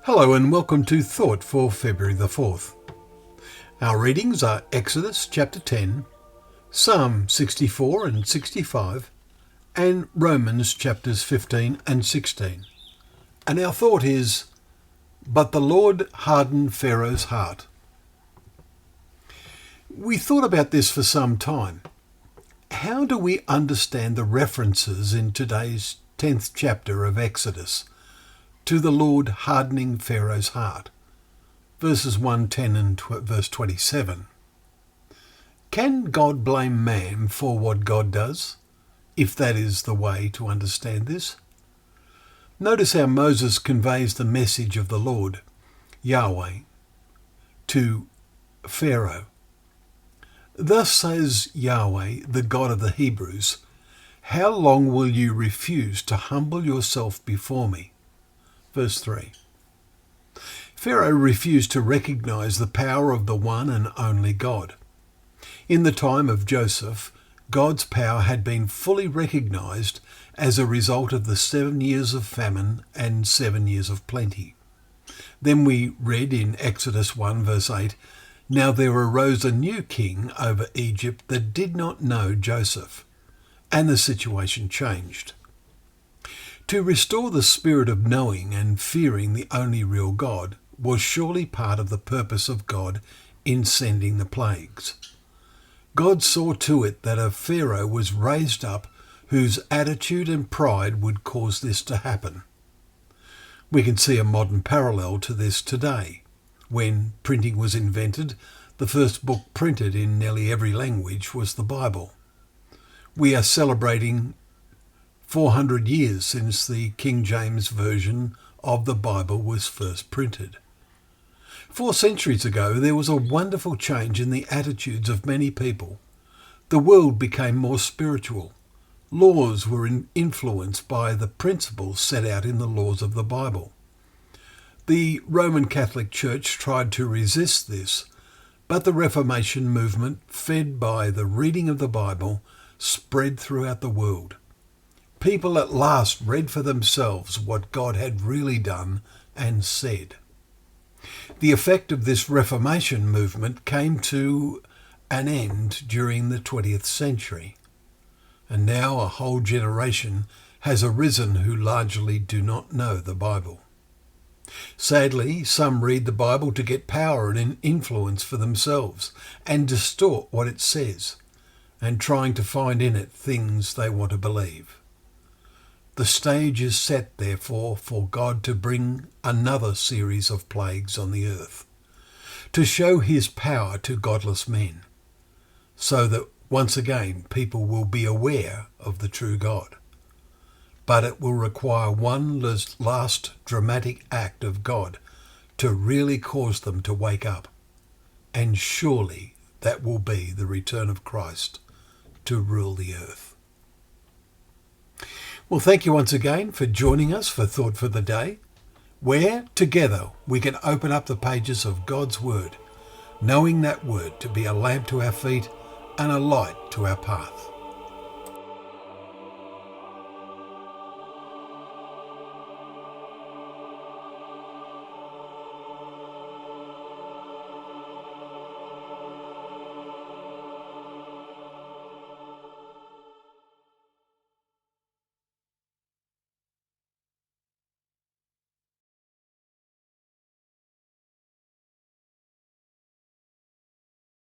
Hello and welcome to Thought for February the 4th. Our readings are Exodus chapter 10, Psalm 64 and 65, and Romans chapters 15 and 16. And our thought is, but the Lord hardened Pharaoh's heart. We thought about this for some time. How do we understand the references in today's 10th chapter of Exodus to the Lord hardening Pharaoh's heart? Verses 1:10 and verse 27. Can God blame man for what God does, if that is the way to understand this? Notice how Moses conveys the message of the Lord, Yahweh, to Pharaoh. Thus says Yahweh, the God of the Hebrews, how long will you refuse to humble yourself before me? Verse 3. Pharaoh refused to recognize the power of the one and only God. In the time of Joseph, God's power had been fully recognized as a result of the 7 years of famine and 7 years of plenty. Then we read in Exodus 1 verse 8, now there arose a new king over Egypt that did not know Joseph, and the situation changed. To restore the spirit of knowing and fearing the only real God was surely part of the purpose of God in sending the plagues. God saw to it that a Pharaoh was raised up whose attitude and pride would cause this to happen. We can see a modern parallel to this today. When printing was invented, the first book printed in nearly every language was the Bible. We are celebrating 400 years since the King James Version of the Bible was first printed. 4 centuries ago, there was a wonderful change in the attitudes of many people. The world became more spiritual. Laws were influenced by the principles set out in the laws of the Bible. The Roman Catholic Church tried to resist this, but the Reformation movement, fed by the reading of the Bible, spread throughout the world. People at last read for themselves what God had really done and said. The effect of this Reformation movement came to an end during the 20th century, and now a whole generation has arisen who largely do not know the Bible. Sadly, some read the Bible to get power and influence for themselves and distort what it says, and trying to find in it things they want to believe. The stage is set, therefore, for God to bring another series of plagues on the earth, to show his power to godless men, so that once again people will be aware of the true God. But it will require one last dramatic act of God to really cause them to wake up, and surely that will be the return of Christ to rule the earth. Well, thank you once again for joining us for Thought for the Day, where together we can open up the pages of God's Word, knowing that Word to be a lamp to our feet and a light to our path.